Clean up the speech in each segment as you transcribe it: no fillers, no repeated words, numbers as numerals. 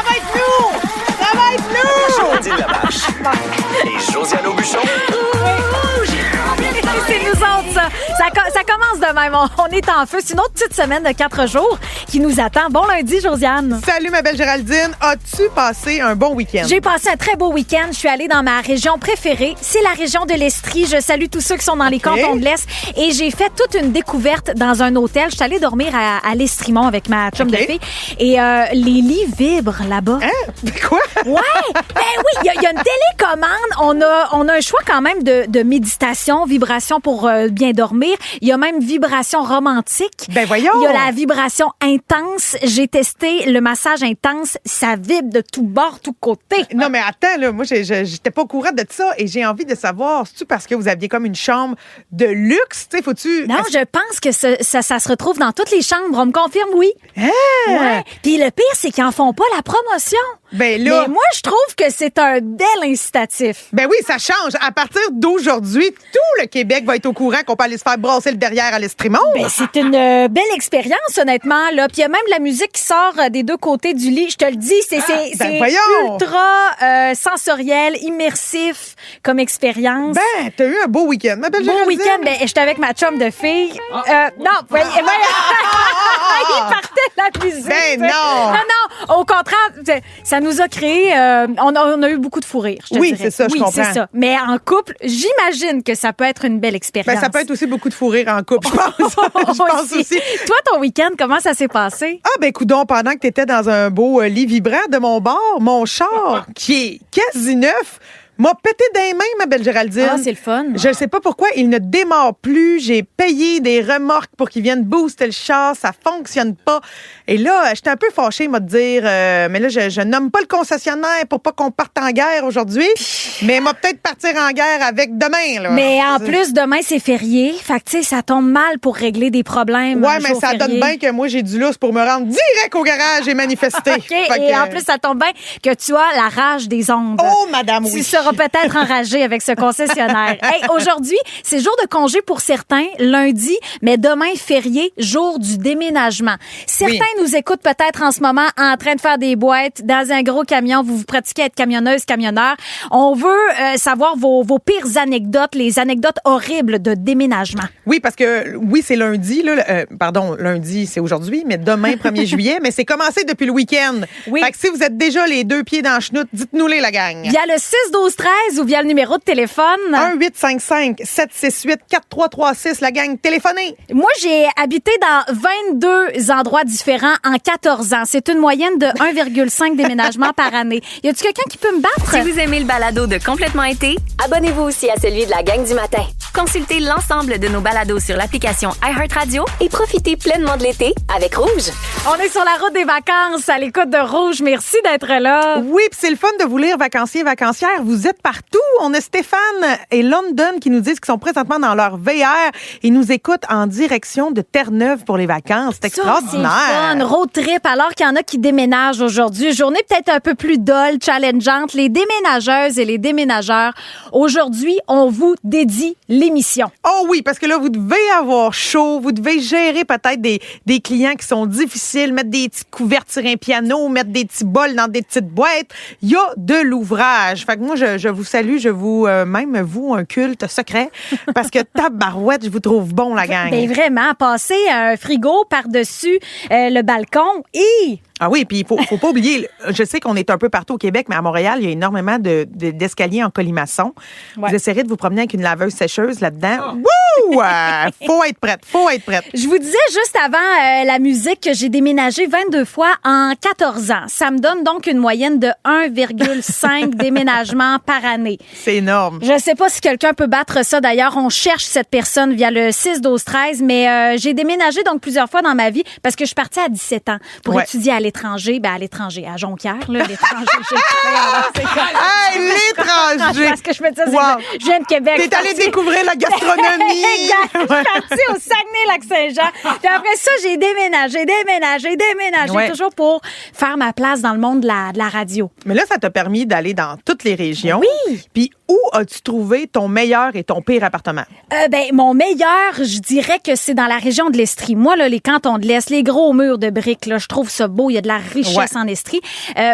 va être nous! Ça va être nous! Geraldine Lamarche et Josiane Aubuchon. C'est nous autres, ça. Ça commence de même. On est en feu. C'est une autre petite semaine de 4 jours qui nous attend. Bon lundi, Josiane. Salut, ma belle Géraldine. As-tu passé un bon week-end? J'ai passé un très beau week-end. Je suis allée dans ma région préférée. C'est la région de l'Estrie. Je salue tous ceux qui sont dans les cantons de l'Est. Et j'ai fait toute une découverte dans un hôtel. Je suis allée dormir à l'Estrimont avec ma chum de fille. Et les lits vibrent là-bas. Hein? Quoi? Ouais! Ben oui, il y a une télécommande. On a un choix quand même de méditation, vibration pour bien dormir. Il y a même vibration romantique. Ben voyons! Il y a la vibration intense. J'ai testé le massage intense. Ça vibre de tous bords, tous côtés. Non, mais attends, là, moi, j'étais pas au courant de ça et j'ai envie de savoir, c'est-tu parce que vous aviez comme une chambre de luxe? Tu sais, faut-tu... Non, je pense que ça se retrouve dans toutes les chambres. On me confirme, oui. Hein? Ouais. Puis le pire, c'est qu'ils en font pas la promotion. Ben là... Mais moi, je trouve que c'est un bel incitatif. Ben oui, ça change. À partir d'aujourd'hui, tout le Québec va être au courant qu'on peut aller se faire brasser le derrière à l'Estrimont. Ben, c'est une belle expérience, honnêtement. Là. Puis il y a même la musique qui sort des deux côtés du lit. Je te le dis, c'est voyons. ultra sensoriel, immersif comme expérience. Ben, t'as eu un beau week-end, ma belle Bon Géraldine. week-end, ben, j'étais avec ma chum de fille. Non, voyez, il partait la musique. Ben non. Non, au contraire, ça nous a créé... on a eu beaucoup de fou rire, je te dirais. C'est ça, je comprends. Oui, c'est ça. Mais en couple, j'imagine que ça peut être une belle expérience. Ben, ça peut être aussi beaucoup de fou rire en couple, je pense. Je pense aussi. Toi, ton week-end, comment ça s'est passé? Ah, ben, coudonc, pendant que t'étais dans un beau lit vibrant de mon bord, mon char, qui est quasi neuf, m'a pété des mains, ma belle Géraldine. Ah, c'est le fun. Je ne sais pas pourquoi, il ne démarre plus. J'ai payé des remorques pour qu'ils viennent booster le char. Ça fonctionne pas. Et là, j'étais un peu fâchée, m'a de dire, mais là, je nomme pas le concessionnaire pour pas qu'on parte en guerre aujourd'hui, mais m'a peut-être partir en guerre avec demain, là. Mais en plus, demain, c'est férié. Fait que, tu sais, ça tombe mal pour régler des problèmes. Ouais, mais ça donne bien que moi, j'ai du lousse pour me rendre direct au garage et manifester. OK, et en plus, ça tombe bien que tu as la rage des ondes. Oh, madame, oui. Tu seras peut-être enragé avec ce concessionnaire. Hey, aujourd'hui, c'est jour de congé pour certains, lundi, mais demain, férié, jour du déménagement. Certains nous écoutent peut-être en ce moment en train de faire des boîtes dans un gros camion. Vous pratiquez à être camionneur. On veut savoir vos pires anecdotes, les anecdotes horribles de déménagement. Oui, parce que, oui, c'est lundi, là. Pardon, lundi, c'est aujourd'hui, mais demain, 1er juillet, mais c'est commencé depuis le week-end. Oui. Fait que si vous êtes déjà les deux pieds dans le chenoute, dites-nous-les, la gang. Via le 6-12-13 ou via le numéro de téléphone. 1-855-768-4336, la gang, téléphonez. Moi, j'ai habité dans 22 endroits différents en 14 ans. C'est une moyenne de 1,5 déménagements par année. Y a-tu quelqu'un qui peut me battre? Si vous aimez le balado de Complètement été, abonnez-vous aussi à celui de la gang du matin. consultez l'ensemble de nos balados sur l'application iHeartRadio. Et profitez pleinement de l'été avec Rouge. On est sur la route des vacances à l'écoute de Rouge. Merci d'être là. Oui, puis c'est le fun de vous lire, vacanciers et vacancières. Vous êtes partout. On a Stéphane et London qui nous disent qu'ils sont présentement dans leur VR. Ils nous écoutent en direction de Terre-Neuve pour les vacances. C'est extraordinaire. C'est fun, road trip, alors qu'il y en a qui déménagent aujourd'hui. Journée peut-être un peu plus dolle, challengeante. Les déménageuses et les déménageurs, aujourd'hui, on vous dédie l'émission. Oh oui, parce que là, vous devez avoir chaud. Vous devez gérer peut-être des clients qui sont difficiles, mettre des petites couvertes sur un piano, mettre des petits bols dans des petites boîtes. Il y a de l'ouvrage. Fait que moi, je vous salue, je vous, même vous, un culte secret, parce que tabarouette, je vous trouve bon, la gang. Ben vraiment, passer un frigo par-dessus le balcon et... Ah oui, puis il faut pas oublier, je sais qu'on est un peu partout au Québec, mais à Montréal, il y a énormément d'escaliers en colimaçon. Ouais. Vous essayerez de vous promener avec une laveuse sécheuse là-dedans. Wouh! Faut être prête. Je vous disais juste avant la musique que j'ai déménagé 22 fois en 14 ans. Ça me donne donc une moyenne de 1,5 déménagements par année. C'est énorme. Je sais pas si quelqu'un peut battre ça. D'ailleurs, on cherche cette personne via le 6-12-13, mais j'ai déménagé donc plusieurs fois dans ma vie parce que je suis partie à 17 ans pour étudier à l'étranger. Ben, à l'étranger, à Jonquière, là, l'étranger. Hey, l'étranger! Parce que je me disais, Wow. je viens de Québec. T'es allé découvrir la gastronomie! Exact. Je suis partie au Saguenay-Lac-Saint-Jean. Puis après ça, j'ai déménagé, Ouais. toujours pour faire ma place dans le monde de la radio. Mais là, ça t'a permis d'aller dans toutes les régions. Oui. Puis où as-tu trouvé ton meilleur et ton pire appartement? Ben, mon meilleur, je dirais que c'est dans la région de l'Estrie. Moi, là, les cantons de l'Est, les gros murs de briques, là, je trouve ça beau. Il il y a de la richesse Ouais. en Estrie.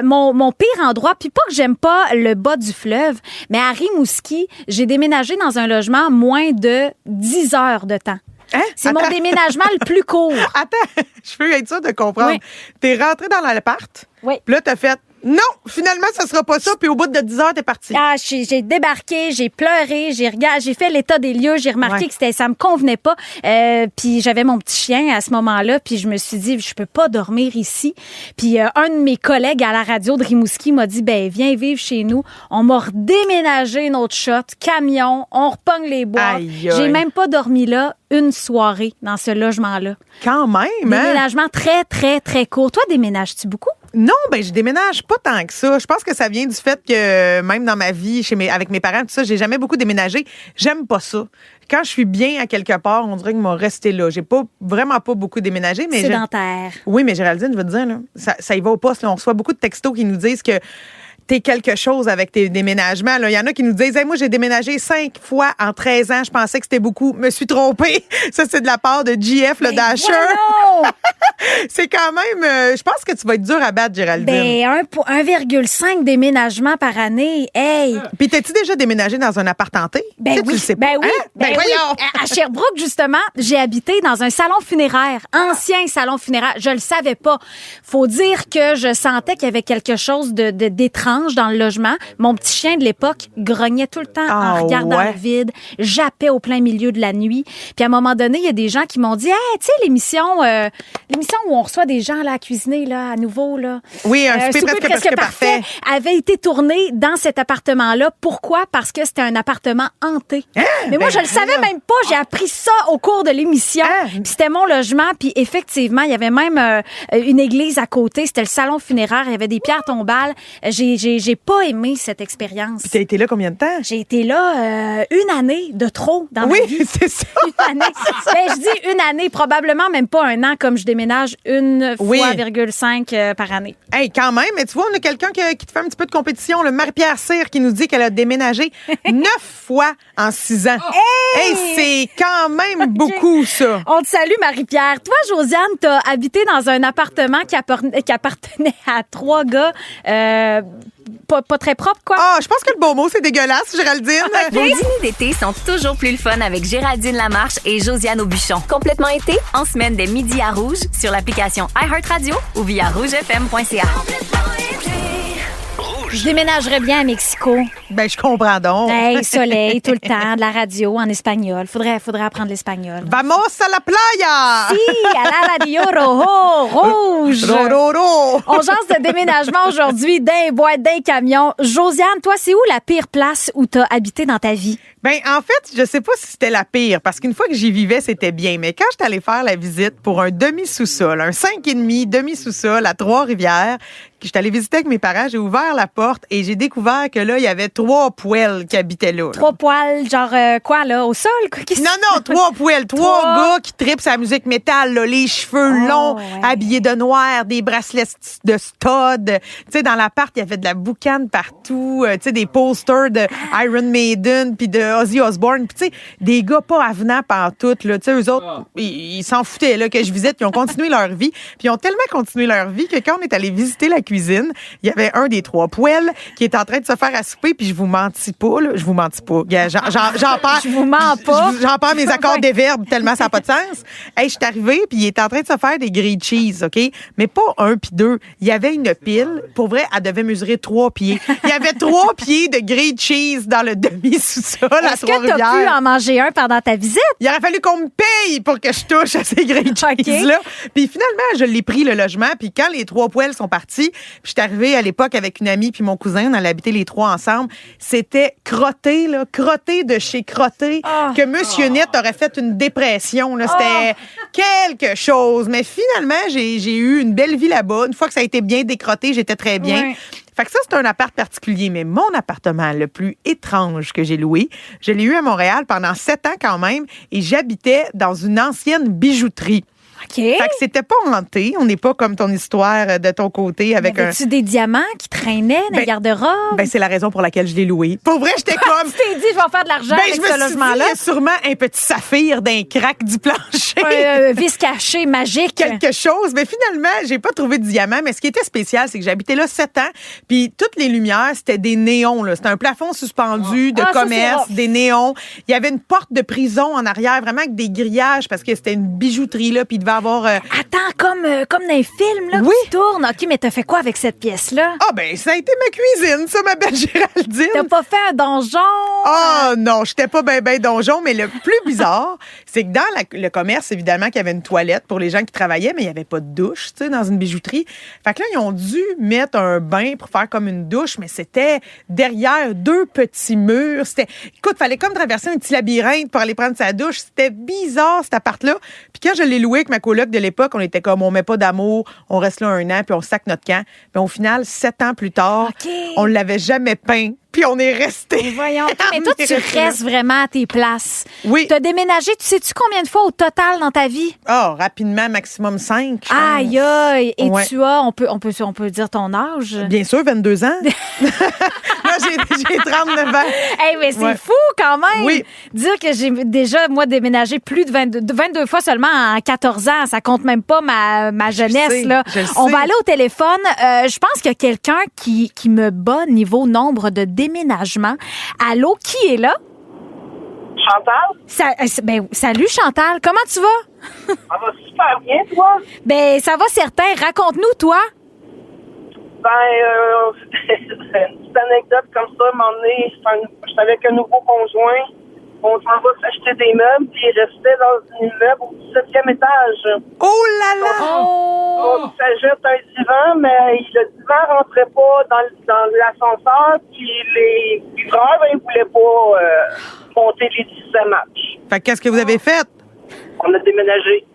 Mon pire endroit, puis pas que j'aime pas le bas du fleuve, mais à Rimouski, j'ai déménagé dans un logement moins de 10 heures de temps. Hein? C'est mon Attends. déménagement le plus court. Attends, je veux être sûre de comprendre. Oui. T'es rentré dans l'appart, Oui. puis là, t'as fait non, finalement, ça sera pas ça, puis au bout de 10 heures, t'es parti. Ah, j'ai débarqué, j'ai pleuré, j'ai fait l'état des lieux, j'ai remarqué Ouais. que ça me convenait pas. Puis j'avais mon petit chien à ce moment-là, puis je me suis dit, je peux pas dormir ici. Puis un de mes collègues à la radio de Rimouski m'a dit, ben viens vivre chez nous. On m'a redéménagé notre shot, camion, on repogne les bois. Aïe, aïe. J'ai même pas dormi là une soirée dans ce logement-là. Quand même, hein? Déménagement très, très, très court. Toi, déménages-tu beaucoup? Non, ben je déménage pas tant que ça. Je pense que ça vient du fait que même dans ma vie, avec mes parents, tout ça, j'ai jamais beaucoup déménagé. J'aime pas ça. Quand je suis bien à quelque part, on dirait que m'a resté là. J'ai vraiment pas beaucoup déménagé, mais Sédentaire. oui, mais Géraldine, je veux te dire, là, ça y va au poste. Là. On reçoit beaucoup de textos qui nous disent que t'es quelque chose avec tes déménagements. Là. Il y en a qui nous disent hey, moi, j'ai déménagé 5 fois en 13 ans. Je pensais que c'était beaucoup. Me suis trompée. Ça, c'est de la part de GF, le Dasher. Voyons! C'est quand même... je pense que tu vas être dur à battre, Géraldine. Ben, 1,5 déménagements par année. Hey! Puis, t'as-tu déjà déménagé dans un appart hanté? Ben Ça, tu oui, le sais pas. ben oui, Hein? ben oui. voyons. À Sherbrooke, justement, j'ai habité dans un salon funéraire, ancien salon funéraire. Je le savais pas. Faut dire que je sentais qu'il y avait quelque chose d'étrange dans le logement. Mon petit chien de l'époque grognait tout le temps Ah, en regardant ouais. le vide, jappait au plein milieu de la nuit. Puis à un moment donné, il y a des gens qui m'ont dit, hey, tu sais, l'émission où on reçoit des gens là à cuisiner là à nouveau là. Oui, un souper presque parfait. avait été tourné dans cet appartement-là. Pourquoi? Parce que c'était un appartement hanté. Mais moi, Ben, je le savais voyons. même pas. J'ai appris ça au cours de l'émission. Hein? Puis c'était mon logement. Puis effectivement, il y avait même une église à côté. C'était le salon funéraire. Il y avait des pierres tombales. J'ai pas aimé cette expérience. Puis, t'as été là combien de temps? J'ai été là une année de trop dans ma vie. Oui, c'est ça. Une année. Ben, je dis une année, probablement même pas un an, comme je déménage une Oui. fois 1,5 par année. Hey, quand même, mais tu vois, on a quelqu'un qui te fait un petit peu de compétition, le Marie-Pierre Cyr, qui nous dit qu'elle a déménagé 9 fois en 6 ans. Hey, c'est quand même beaucoup, ça. On te salue, Marie-Pierre. Toi, Josiane, t'as habité dans un appartement qui appartenait à 3 gars pas très propres, quoi. Ah, je pense que le beau mot, c'est dégueulasse, Géraldine. Vos dîners d'été sont toujours plus le fun avec Géraldine Lamarche et Josiane Aubuchon. Complètement été? En semaine dès midi à Rouge, sur l'application iHeartRadio ou via rougefm.ca. Je déménagerais bien à Mexico. Ben, je comprends donc. Hey, soleil, tout le temps, de la radio en espagnol. Faudrait apprendre l'espagnol. Vamos a la playa! Si, à la radio rojo, rouge. Ro, ro, ro. On jase de déménagement aujourd'hui, d'un bois, d'un camion. Josiane, toi, c'est où la pire place où t'as habité dans ta vie? Ben, en fait, je sais pas si c'était la pire, parce qu'une fois que j'y vivais, c'était bien. Mais quand j'étais allée faire la visite pour un demi-sous-sol, un 5,5 demi-sous-sol à Trois-Rivières, que j'étais allée visiter avec mes parents, j'ai ouvert la porte et j'ai découvert que là, il y avait 3 poêles qui habitaient là. 3 poils, genre quoi, là, au sol? Quoi? Qu'est-ce- Non, 3 poêles. 3 Trois. gars qui tripent sa musique métal, là, les cheveux Oh, longs, ouais. habillés de noir, des bracelets de stud. Tu sais, dans l'appart, il y avait de la boucane partout, tu sais, des posters de Iron Maiden puis de Ozzy Osbourne. Puis tu sais, des gars pas avenants pantoute, là. Tu sais, eux autres, ils s'en foutaient, là, que je visite. Ils ont continué leur vie. Puis ils ont tellement continué leur vie que quand on est allé visiter la cuisine, il y avait un des 3 poêles qui est en train de se faire à souper, puis je vous mentis pas, là. Je vous mentis pas. Gars, j'en perds. Je vous mens pas. J'en perds mes accords des verbes tellement ça n'a pas de sens. Hey, je suis arrivée, puis il est en train de se faire des grilled cheese, OK? Mais pas 1 puis 2. Il y avait une pile. Pour vrai, elle devait mesurer 3 pieds. Il y avait 3 pieds de grilled cheese dans le demi-sous-sol à Est-ce que t'as pu Trois-Rivières. en manger un pendant ta visite? Il aurait fallu qu'on me paye pour que je touche à ces grilled OK. cheese-là. Puis finalement, je l'ai pris, le logement. Puis quand les 3 poêles sont partis, puis je suis arrivée à l'époque avec une amie puis mon cousin, on allait habiter les 3 ensemble. C'était crotté, là, crotté de chez crotté, que Monsieur Net aurait fait une dépression. Là. C'était quelque chose. Mais finalement, j'ai eu une belle vie là-bas. Une fois que ça a été bien décrotté, j'étais très bien. Ouais. Fait que ça, c'est un appart particulier. Mais mon appartement le plus étrange que j'ai loué, je l'ai eu à Montréal pendant 7 ans quand même et j'habitais dans une ancienne bijouterie. OK. Fait que c'était pas hanté. On n'est pas comme ton histoire de ton côté avec un... Avais-tu des diamants qui traînaient dans le garde-robe? Ben, c'est la raison pour laquelle je l'ai loué. Pour vrai, j'étais comme... Tu t'es dit, je vais faire de l'argent avec je me ce suis dit, logement-là. il y a sûrement un petit saphir d'un crack du plancher. Vis caché, magique. Quelque chose. Mais finalement, j'ai pas trouvé de diamant. Mais ce qui était spécial, c'est que j'habitais là 7 ans. Puis toutes les lumières, c'était des néons. Là. C'était un plafond suspendu de Ah, ça, commerce, c'est des néons. Il y avait une porte de prison en arrière, vraiment avec des grillages parce que c'était une bijouterie. Là, puis il devait avoir... Attends, comme dans les films là, Oui. qui tournent. OK, mais t'as fait quoi avec cette pièce-là? Ah ben, ça a été ma cuisine, ça, ma belle Géraldine. T'as pas fait un donjon? Oh non, j'étais pas ben donjon, mais le plus bizarre, c'est que dans le commerce, évidemment, qu'il y avait une toilette pour les gens qui travaillaient, mais il n'y avait pas de douche, tu sais, dans une bijouterie. Fait que là, ils ont dû mettre un bain pour faire comme une douche, mais c'était derrière 2 petits murs. Écoute, fallait comme traverser un petit labyrinthe pour aller prendre sa douche. C'était bizarre, cet appart-là. Puis quand je l'ai loué avec ma coloc de l'époque, on était comme, on met pas d'amour, on reste là 1 an, puis on sac notre camp. Mais au final, 7 ans plus tard, OK. on l'avait jamais peint. Puis on est resté. Voyons. Mais toi, tu restes vraiment à tes places. Oui. T'as déménagé, tu sais-tu combien de fois au total dans ta vie? Ah, rapidement, maximum 5. Aïe, aïe. Et Ouais. tu as, on peut dire ton âge? Bien sûr, 22 ans. Là, j'ai 39 ans. Hey, mais c'est Ouais. fou quand même. Oui. Dire que j'ai déjà, moi, déménagé plus de 22 fois seulement en 14 ans. Ça compte même pas ma jeunesse. sais, Là. je le On sais. va aller au téléphone. Je pense qu'il y a quelqu'un qui me bat niveau nombre de déménagements. Allô, qui est là? Chantal, Salut Chantal, comment tu vas? ça va super bien, toi? Ben, ça va certain. Raconte-nous, toi. Une petite anecdote comme ça, à un moment donné, j'étais avec un nouveau conjoint. On s'en va s'acheter des meubles, puis il restait dans un immeuble au 17e étage. Oh là là! On s'ajoute un divan, mais le divan rentrait pas dans l'ascenseur, puis les livreurs, ils voulaient pas monter les 17 marches. Fait que qu'est-ce que vous avez fait? On a déménagé.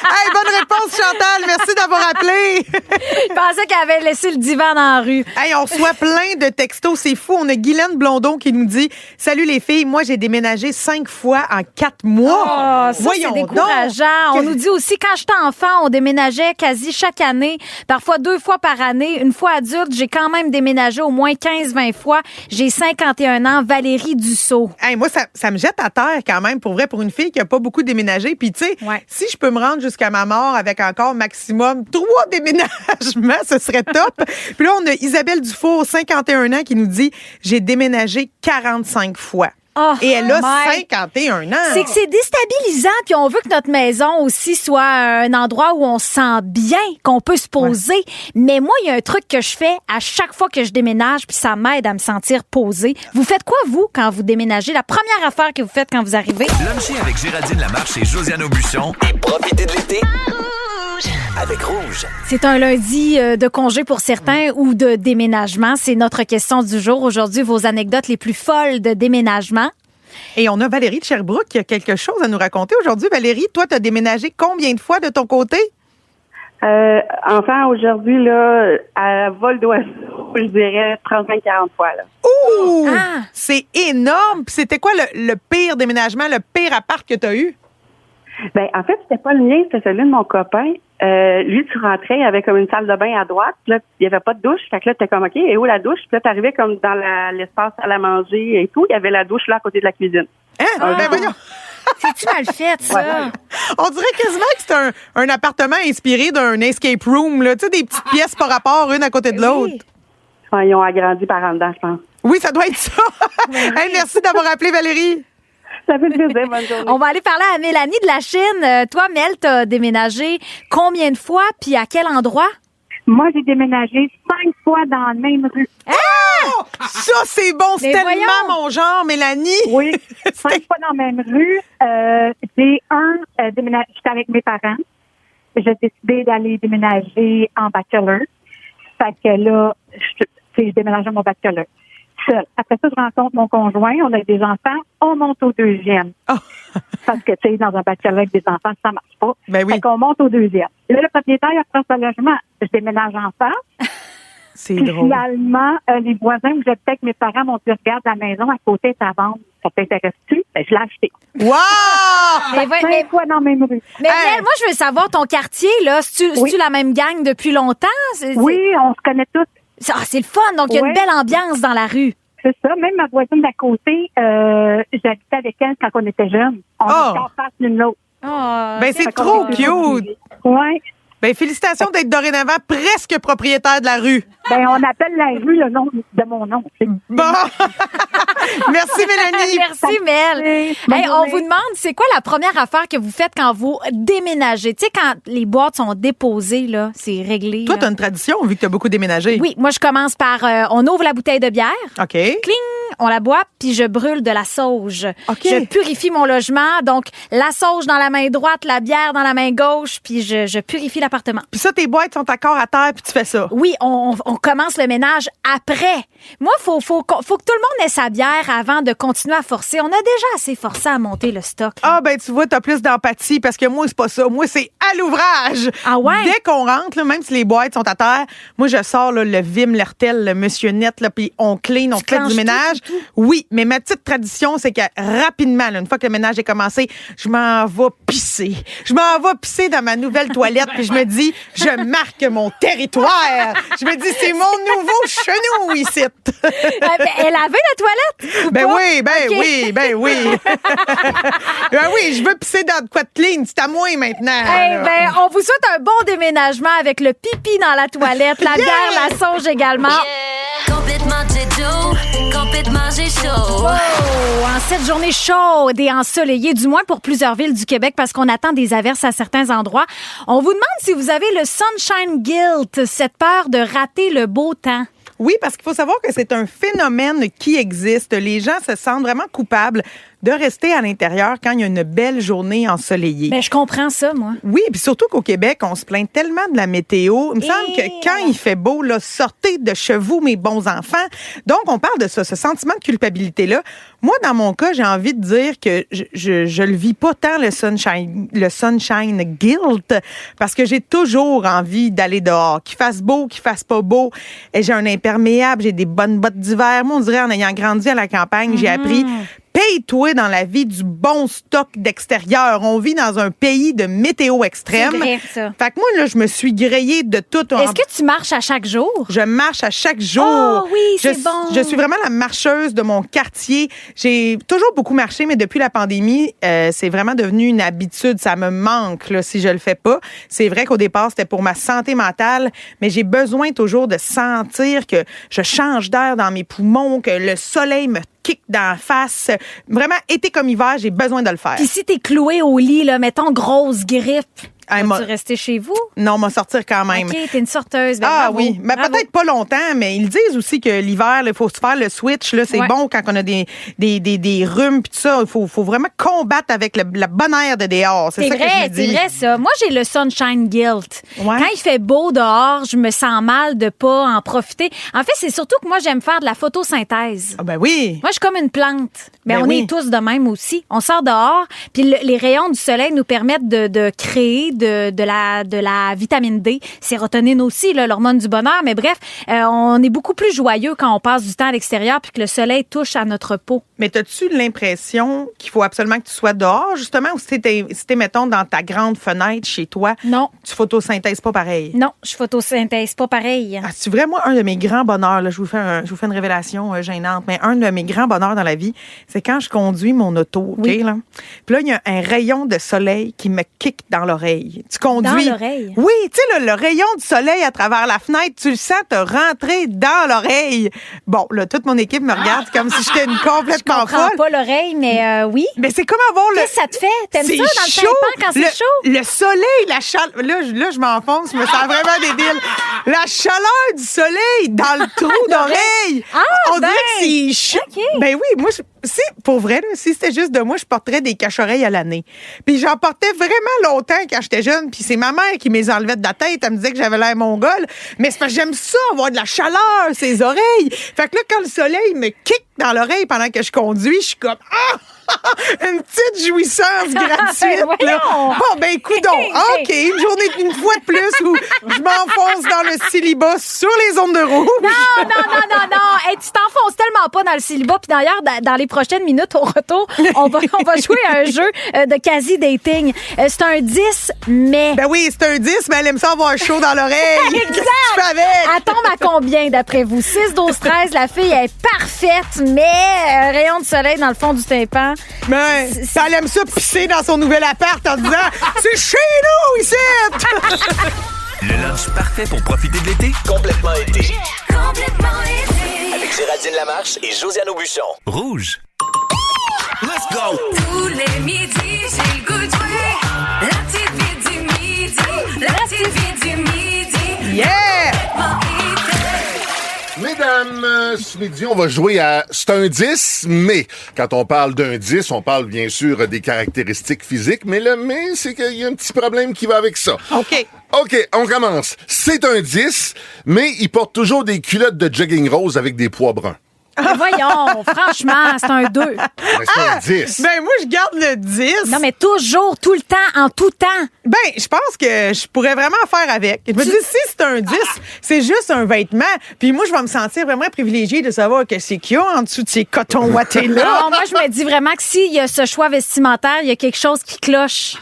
Hey, bonne réponse, Chantal. Merci d'avoir appelé. Je pensais qu'elle avait laissé le divan dans la rue. Hey, on reçoit plein de textos. C'est fou. On a Guylaine Blondon qui nous dit « Salut les filles, moi, j'ai déménagé 5 fois en 4 mois. Ah, ça, Voyons c'est donc. décourageant. On nous dit aussi, quand j'étais enfant, on déménageait quasi chaque année, parfois 2 fois par année. Une fois adulte, j'ai quand même déménagé au moins 15-20 fois. J'ai 51 ans. Valérie Dussault. Hey, moi, ça me jette à terre quand même, pour vrai, pour une fille qui a pas beaucoup déménagé. Puis, tu sais, Ouais. si je peux me rendre jusqu'à ma mort avec encore maximum 3 déménagements, ce serait top. Puis là, on a Isabelle Dufour, 51 ans, qui nous dit « J'ai déménagé 45 fois. Oh, Et elle a my. 51 ans. C'est que c'est déstabilisant, puis on veut que notre maison aussi soit un endroit où on se sent bien, qu'on peut se poser. Mais moi, il y a un truc que je fais à chaque fois que je déménage, puis ça m'aide à me sentir posée. Vous faites quoi, vous, quand vous déménagez? La première affaire que vous faites quand vous arrivez? Luncher avec Géraldine Lamarche et Josiane Aubuchon et profiter de l'été avec Rouge. C'est un lundi de congé pour certains ou de déménagement. C'est notre question du jour. Aujourd'hui, vos anecdotes les plus folles de déménagement. Et on a Valérie de Sherbrooke qui a quelque chose à nous raconter aujourd'hui. Valérie, toi, tu as déménagé combien de fois de ton côté? Enfin, aujourd'hui, là, à vol d'oiseau, je dirais 35-40 fois, là. Ouh! Ah! C'est énorme! Puis c'était quoi le pire déménagement, le pire appart que tu as eu? Ben, en fait, c'était pas le mien, c'était celui de mon copain. Lui, tu rentrais, il y avait comme une salle de bain à droite, puis là, il y avait pas de douche. Fait que là, t'es comme, OK, et où la douche? Puis là, t'arrivais comme dans l'espace à la manger et tout. Il y avait la douche là, à côté de la cuisine. Hein? Ben voyons! C'est-tu mal fait, ça? On dirait quasiment que c'est un appartement inspiré d'un escape room, là. Tu sais, des petites pièces par rapport, une à côté de l'autre. Oui. Ouais, ils ont agrandi par en dedans, je pense. Oui, ça doit être ça. Hey, merci d'avoir appelé, Valérie. Ça fait plaisir, bonne journée. On va aller parler à Mélanie de la Chine. Toi, Mel, t'as déménagé combien de fois, puis à quel endroit? Moi, j'ai déménagé 5 fois dans la même rue. Oh, ça, c'est bon. C'est Mais tellement voyons. mon genre, Mélanie. Oui, 5 fois dans la même rue. J'ai déménagé, j'étais avec mes parents. J'ai décidé d'aller déménager en bachelor. Fait que là, je déménageais mon bachelor. Seul. Après ça, je rencontre mon conjoint. On a des enfants. On monte au deuxième. Oh. Parce que, tu sais, dans un bachelor avec des enfants, ça marche pas. Ben oui. Fait qu'on monte au deuxième. Et là, le propriétaire, il approche le logement. Je déménage en face. C'est Puis drôle. finalement, les voisins où j'habitais avec mes parents m'ont dit, regarde, la maison à côté est à vendre. Ça t'intéresse-tu? Ben, je l'ai acheté. Wow! Mais, 5 fois dans la même rue. Mais Mel, moi, je veux savoir, ton quartier, là, c'est-tu la même gang depuis longtemps? Oui, on se connaît tous. C'est le fun. Donc, il y a une belle ambiance dans la rue. C'est ça. Même ma voisine d'à côté, j'habitais avec elle quand on était jeunes. On était en face l'une l'autre. Ben, c'est trop cute. Oui. Ben, félicitations d'être dorénavant presque propriétaire de la rue. Ben, on appelle la rue le nom de mon nom. Bon. Merci, Mélanie. Merci, Mel. Hey, on vous demande, c'est quoi la première affaire que vous faites quand vous déménagez? Tu sais, quand les boîtes sont déposées, là, c'est réglé. Toi, t'as une tradition, vu que t'as beaucoup déménagé. Oui, moi, je commence par, on ouvre la bouteille de bière. OK. Cling, on la boit, puis je brûle de la sauge. OK. Je purifie mon logement. Donc, la sauge dans la main droite, la bière dans la main gauche, puis je purifie l'appartement. Puis ça, tes boîtes sont à corps à terre, puis tu fais ça. Oui, on commence le ménage après. Moi, faut que tout le monde ait sa bière avant de continuer à forcer. On a déjà assez forcé à monter le stock. Ah, ben, tu vois, t'as plus d'empathie, parce que moi, c'est pas ça. Moi, c'est à l'ouvrage. Ah ouais? Dès qu'on rentre, là, même si les boîtes sont à terre, moi, je sors là, le Vim, l'Hertel, le Monsieur Net, là, puis on clean, on fait du ménage. Tout. Oui, mais ma petite tradition, c'est que rapidement, là, une fois que le ménage est commencé, je m'en vais pisser. Je m'en vais pisser dans ma nouvelle toilette, puis je me dis, je marque mon territoire. Je me dis, c'est mon nouveau chenou ici. Elle avait la toilette? Ou Ben pas? oui, ben OK. oui, ben oui. Ben oui, je veux pisser dans de quoi de clean. C'est à moi maintenant. Eh là. ben, on vous souhaite un bon déménagement avec le pipi dans la toilette, la bière, la sauge également. Complètement J.Joe, complètement J.Show. Oh, en cette journée chaude et ensoleillée, du moins pour plusieurs villes du Québec, parce qu'on attend des averses à certains endroits, on vous demande si vous avez le sunshine guilt, cette peur de rater le beau temps. Oui, parce qu'il faut savoir que c'est un phénomène qui existe. Les gens se sentent vraiment coupables de rester à l'intérieur quand il y a une belle journée ensoleillée. Ben, je comprends ça, moi. Oui, puis surtout qu'au Québec, on se plaint tellement de la météo. Il me semble que quand il fait beau, là, sortez de chez vous, mes bons enfants. Donc, on parle de ça, ce sentiment de culpabilité-là. Moi, dans mon cas, j'ai envie de dire que je le vis pas tant, le sunshine guilt, parce que j'ai toujours envie d'aller dehors. Qu'il fasse beau, qu'il fasse pas beau. Et j'ai un imperméable, j'ai des bonnes bottes d'hiver. Moi, on dirait, en ayant grandi à la campagne, j'ai appris... Paye-toi dans la vie du bon stock d'extérieur. On vit dans un pays de météo extrême. C'est vrai, ça. Fait que moi, là, je me suis grillée de tout. Est-ce que tu marches à chaque jour? Je marche à chaque jour. Oh oui, c'est bon. Je suis vraiment la marcheuse de mon quartier. J'ai toujours beaucoup marché, mais depuis la pandémie, c'est vraiment devenu une habitude. Ça me manque là, si je le fais pas. C'est vrai qu'au départ, c'était pour ma santé mentale, mais j'ai besoin toujours de sentir que je change d'air dans mes poumons, que le soleil me kick dans la face. Vraiment, été comme hiver, j'ai besoin de le faire. Puis si t'es cloué au lit, là, mettons grosse grippe, Hey, vas-tu rester chez vous? Non, m'en sortir quand même. OK, t'es une sorteuse. Ben, Ah bravo, oui, mais bravo. peut-être pas longtemps, mais ils disent aussi que l'hiver, il faut se faire le switch. Là, c'est Ouais. bon quand on a des rhumes puis tout ça. Il faut vraiment combattre avec la bonne air de dehors. C'est ça que je me dis. C'est vrai ça. Moi, j'ai le sunshine guilt. Ouais. Quand il fait beau dehors, je me sens mal de pas en profiter. En fait, c'est surtout que moi, j'aime faire de la photosynthèse. Ah ben oui. Moi, je suis comme une plante. Ben on oui. est tous de même aussi. On sort dehors, puis les rayons du soleil nous permettent de créer de la vitamine D, sérotonine aussi, là, l'hormone du bonheur. Mais bref, on est beaucoup plus joyeux quand on passe du temps à l'extérieur puis que le soleil touche à notre peau. Mais as-tu l'impression qu'il faut absolument que tu sois dehors, justement, ou si t'es, mettons, dans ta grande fenêtre chez toi, Non. tu photosynthèses pas pareil? Non, je photosynthèse pas pareil. Ah, c'est vraiment un de mes grands bonheurs. Là, je vous fais une révélation gênante, mais un de mes grands bonheurs dans la vie, c'est quand je conduis mon auto, OK? Oui. Là. Puis là, il y a un rayon de soleil qui me kick dans l'oreille. Tu conduis. Dans l'oreille? Oui, tu sais, le rayon du soleil à travers la fenêtre, tu le sens te rentrer dans l'oreille. Bon, là, toute mon équipe me regarde comme si j'étais une complètement Je comprends folle. pas l'oreille, mais oui. Mais c'est comme avoir le. Qu'est-ce que ça te fait? T'aimes ça C'est dans le chaud. tympan quand c'est chaud? Le soleil, la chaleur. Là, je m'enfonce, je me sens vraiment débile. La chaleur du soleil dans le trou d'oreille. Ah, On dirait que c'est chaud. OK. Ben oui, moi, si, pour vrai, là, si c'était juste de moi, je porterais des cache-oreilles à l'année. Puis j'en portais vraiment longtemps quand j'étais jeune. Puis c'est ma mère qui me les enlevait de la tête. Elle me disait que j'avais l'air mongole. Mais c'est parce que j'aime ça, avoir de la chaleur, ses oreilles. Fait que là, quand le soleil me kick dans l'oreille pendant que je conduis, je suis comme, ah! Une petite jouissance gratuite. Ben, là. voyons. Bon, ben, coudonc. OK, une fois de plus où je m'enfonce dans le célibat sur les ondes de rouge. Non. Hey, tu t'enfonces tellement pas dans le célibat. Puis d'ailleurs, dans les prochaines minutes, au retour, on va jouer à un jeu de quasi-dating. C'est un 10, mais... Ben oui, c'est un 10, mais elle aime ça avoir chaud dans l'oreille. Exact. Qu'est-ce que tu fais avec? Elle tombe à combien, d'après vous? 6, 12, 13. La fille est parfaite, mais rayon de soleil dans le fond du tympan. Ben, elle aime ça pisser dans son nouvel appart en disant « C'est chez nous, ici! » Le lunch parfait pour profiter de l'été. Complètement été. Avec Géraldine Lamarche et Josiane Aubuchon. Rouge. Let's go! Tous les midis, j'ai le goût de jouer. La petite vie du midi. La petite vie du midi. Yeah! Mesdames, ce midi, on va jouer à C'est un 10, mais quand on parle d'un 10, on parle bien sûr des caractéristiques physiques, mais le mais, c'est qu'il y a un petit problème qui va avec ça. OK. OK, on commence. C'est un 10, mais il porte toujours des culottes de jogging rose avec des pois bruns. Mais voyons, franchement, c'est un 2. Mais c'est un 10. Ben, moi, je garde le 10. Non, mais toujours, tout le temps, en tout temps. Ben, je pense que je pourrais vraiment faire avec. Je me dis, si c'est un 10, c'est juste un vêtement. Puis moi, je vais me sentir vraiment privilégiée de savoir que c'est qu'il y a en dessous de ces cotons ouatés-là. Non, moi, je me dis vraiment que s'il y a ce choix vestimentaire, il y a quelque chose qui cloche.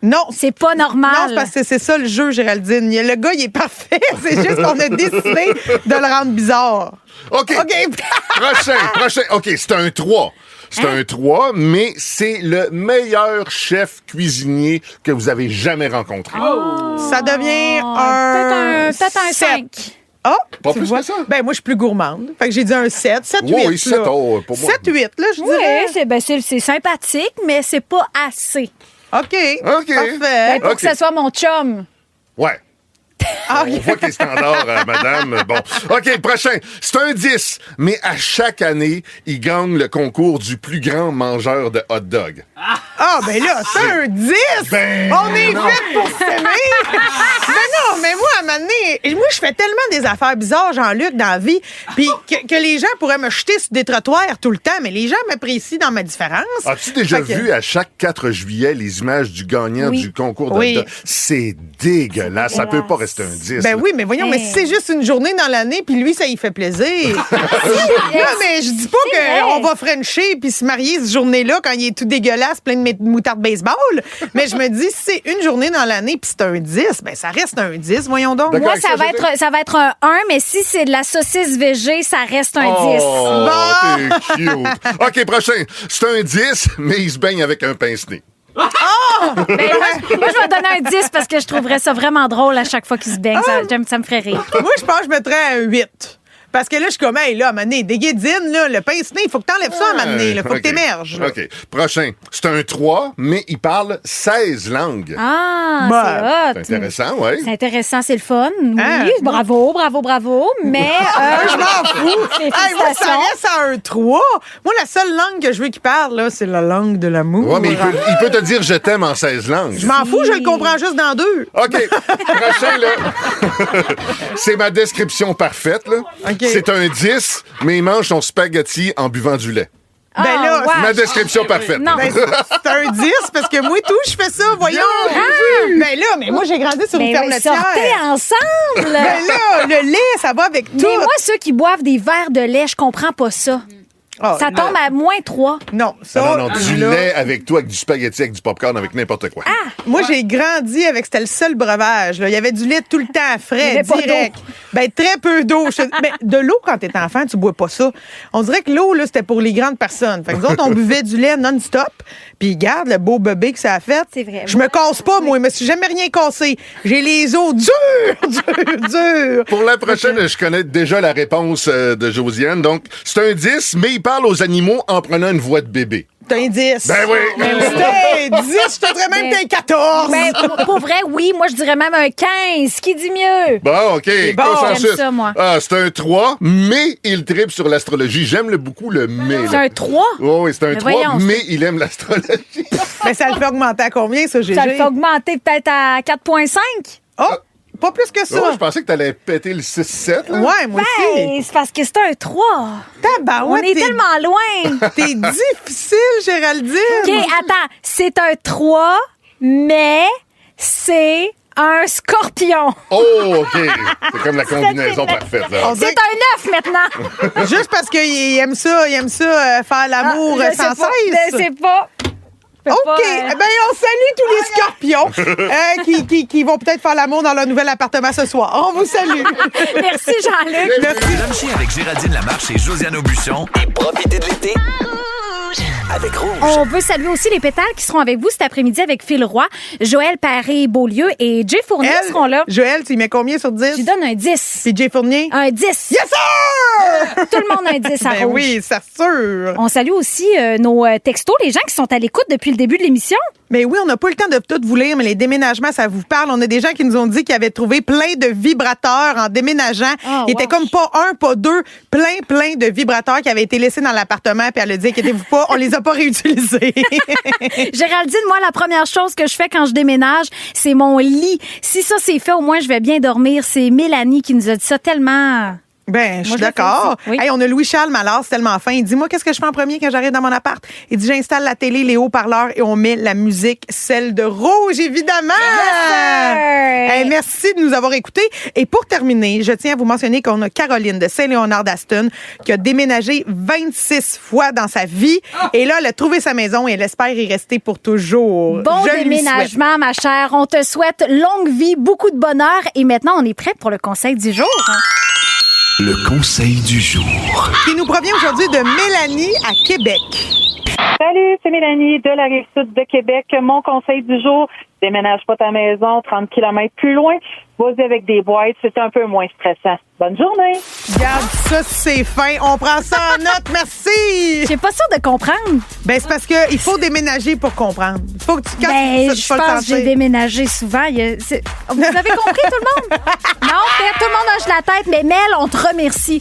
Non. C'est pas normal. Non, c'est parce que c'est ça le jeu, Géraldine. Le gars, il est parfait. C'est juste qu'on a décidé de le rendre bizarre. OK. Prochain. OK, c'est un 3. C'est un 3, mais c'est le meilleur chef cuisinier que vous avez jamais rencontré. Ça devient un... Peut-être un 5. Ah, Pas tu plus vois? que ça? Ben, moi, je suis plus gourmande. Fait que j'ai dit un 7. 7, 8. Oui, 7, oh, pour moi. 7, 8, là, je dirais. Oui, c'est sympathique, mais c'est pas assez. OK. OK. Parfait. Ben, pour OK. que ce soit mon chum. Ouais. On voit que les standards, madame. Bon. OK, prochain. C'est un 10, mais à chaque année, il gagne le concours du plus grand mangeur de hot dog. Ah, ben là, c'est un 10! Ben On est non. fait pour s'aimer! Mais non, mais moi, à un moment donné, moi, je fais tellement des affaires bizarres, Jean-Luc, dans la vie, puis que les gens pourraient me jeter sur des trottoirs tout le temps, mais les gens m'apprécient dans ma différence. As-tu déjà Fait que- vu à chaque 4 juillet les images du gagnant Oui. du concours de Oui. hot dog? C'est dégueulasse. Ça peut pas rester un 10. Ben là. oui, mais voyons, mais si c'est juste une journée dans l'année, puis lui, ça y fait plaisir. Non, mais je dis pas vrai. qu'on va frencher puis se marier cette journée-là quand il est tout dégueulasse, plein de moutarde baseball. Mais je me dis, si c'est une journée dans l'année puis c'est un 10, ben ça reste un 10, voyons donc. D'accord. Moi, avec ça, ça va être un 1, mais si c'est de la saucisse végé, ça reste un 10. Oh, Bon. t'es cute. OK, prochain. C'est un 10, mais il se baigne avec un pince-nez. Ben, moi, je vais donner un 10 parce que je trouverais ça vraiment drôle à chaque fois qu'il se baigne. Ça me ferait rire. Moi, je pense que je mettrais un 8. Parce que là, je suis comme, hey, là, à un moment donné, des guédines, là, le pince-nez, il faut que t'enlèves ça à un moment donné, là. Faut OK. que t'émerges, là. OK. Prochain. C'est un 3, mais il parle 16 langues. Ah, Ben, c'est C'est hot. intéressant, oui. C'est intéressant, c'est le fun. Oui, Hein? bravo, mais... Je m'en fous. Hey, moi, ça félicitations. reste à un 3. Moi, la seule langue que je veux qu'il parle, là, c'est la langue de l'amour. Ouais, mais il peut te dire je t'aime en 16 langues. Je m'en fous, je le comprends juste dans 2. OK. Prochain, là. C'est ma description parfaite, là. OK. C'est un 10, mais il mange son spaghetti en buvant du lait. Ben là, ouais. Ma description parfaite. Non. Ben, c'est un 10 parce que moi, tout, je fais ça, voyons. Ben là, mais moi, j'ai grandi sur une Ben ferme oui, laitière. sortez ensemble! Ben là, le lait, ça va avec tout. Mais moi, ceux qui boivent des verres de lait, je comprends pas ça. Oh, Ça tombe à moins 3. Non, ça, Non, du là, lait avec toi, avec du spaghetti, avec du popcorn, avec n'importe quoi. moi, j'ai grandi avec, c'était le seul breuvage. Là. Il y avait du lait tout le temps frais, Il y avait pas direct. Ben, très peu d'eau. Mais de l'eau, quand t'es enfant, tu bois pas ça. On dirait que l'eau, là, c'était pour les grandes personnes. Fait que nous autres, on buvait du lait non-stop. Puis, regarde le beau bébé que ça a fait. C'est vrai. Je me casse pas, moi. Je me suis jamais rien cassé. J'ai les os durs. Pour la prochaine, je connais déjà la réponse de Josiane. Donc, c'est un 10, mais il parle aux animaux en prenant une voix de bébé. C'est un 10. Ben oui. C'était un 10, je te dirais même que t'es un 14. Ben, pour vrai, oui, moi, je dirais même un 15. Qui dit mieux? Bon, OK. bon, Consensus. j'aime ça, moi. Ah, c'est un 3, mais il tripe sur l'astrologie. J'aime beaucoup le mais. C'est un 3? Oui, c'est un Mais 3, voyons, mais il aime l'astrologie. Mais ça le fait augmenter à combien, ça, GG? Ça le fait augmenter peut-être à 4,5? Oh! pas plus que ça. Ouais, je pensais que t'allais péter le 6-7. Là. Ouais, moi aussi. C'est parce que c'est un 3. Tabarouette, On est tellement loin. T'es difficile, Géraldine. OK, attends. C'est un 3, mais c'est un scorpion. Oh, OK. C'est comme la combinaison parfaite. Là. C'est un 9 maintenant. Juste parce qu'il aime ça, faire l'amour Je sais sans pas, cesse. Je sais pas. OK. Ben, on salue tous les scorpions qui vont peut-être faire l'amour dans leur nouvel appartement ce soir. On vous salue. Merci, Jean-Luc. Merci. Luncher avec Géraldine Lamarche et Josiane Aubuchon et profitez de l'été avec Rouge. On veut saluer aussi les pétales qui seront avec vous cet après-midi avec Phil Roy, Joël Paré-Beaulieu et Jay Fournier seront là. Joël, tu y mets combien sur 10? Je lui donne un 10. Puis Jay Fournier? Un 10. Yes, sir! Tout le monde a un 10 à Ben Rouge. oui, c'est sûr. On salue aussi nos textos, les gens qui sont à l'écoute depuis le début de l'émission. Mais oui, on n'a pas le temps de tout vous lire, mais les déménagements, ça vous parle. On a des gens qui nous ont dit qu'ils avaient trouvé plein de vibrateurs en déménageant. Il était comme pas un, pas deux, plein de vibrateurs qui avaient été laissés dans l'appartement. Puis elle a dit, inquiétez-vous pas, on les a pas réutilisés. Géraldine, moi, la première chose que je fais quand je déménage, c'est mon lit. Si ça, c'est fait, au moins, je vais bien dormir. C'est Mélanie qui nous a dit ça tellement... Ben, je suis Moi, je le fais d'accord. aussi, oui. Hey, on a Louis-Charles Mallard, c'est tellement fin. Il dit, moi, qu'est-ce que je fais en premier quand j'arrive dans mon appart? Il dit, j'installe la télé, les haut-parleurs et on met la musique, celle de Rouge, évidemment! Hey, merci de nous avoir écoutés. Et pour terminer, je tiens à vous mentionner qu'on a Caroline de Saint-Léonard-d'Aston qui a déménagé 26 fois dans sa vie. Et là, elle a trouvé sa maison et elle espère y rester pour toujours. Bon Je lui déménagement, ma chère. On te souhaite longue vie, beaucoup de bonheur. Et maintenant, on est prêt pour le conseil du jour. Le conseil du jour. Qui nous provient aujourd'hui de Mélanie à Québec. Salut, c'est Mélanie de la Rive-Sud de Québec. Mon conseil du jour, déménage pas ta maison 30 km plus loin. Vas-y avec des boîtes, c'est un peu moins stressant. Bonne journée! Regarde, ça, c'est fin. On prend ça en note. Merci! Je suis pas sûre de comprendre. Ben, c'est parce qu'il faut déménager pour comprendre. Faut que tu quand Ben, tu je pas le pense que j'ai sentir. déménagé souvent. Vous avez compris, tout le monde? Non, tout le monde hoche la tête, mais Mel, on te remercie.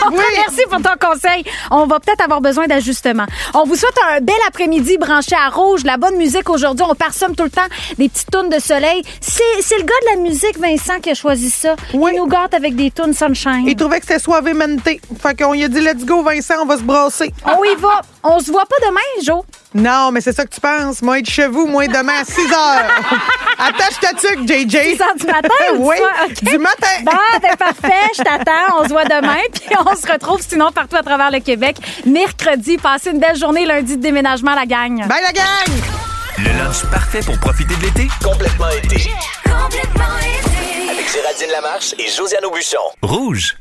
On te remercie pour ton conseil. On va peut-être avoir besoin d'ajustements. On vous souhaite un bel après-midi branché à Rouge. La bonne musique aujourd'hui, on parsomme tout le temps des petites tounes de soleil. C'est le gars de la musique, Vincent, qui a choisi ça. Oui. Il nous gâte avec des tounes sunshine. Il trouvait que c'était suavemente. Fait qu'on lui a dit, let's go, Vincent, on va se brasser. On y va. On se voit pas demain, Jo. Non, mais c'est ça que tu penses. Moi, être chez vous, moi, demain à 6 heures. Attache ta tuque, JJ. 6 heures du matin ou du Oui, soir? OK. du matin. Bon, ben parfait, je t'attends. On se voit demain, puis on se retrouve sinon partout à travers le Québec. Mercredi, passez une belle journée lundi de déménagement, la gang. Bye, la gang! Le lunch parfait pour profiter de l'été. Complètement été. Complètement été. Avec Géraldine Lamarche et Josiane Aubuchon. Rouge.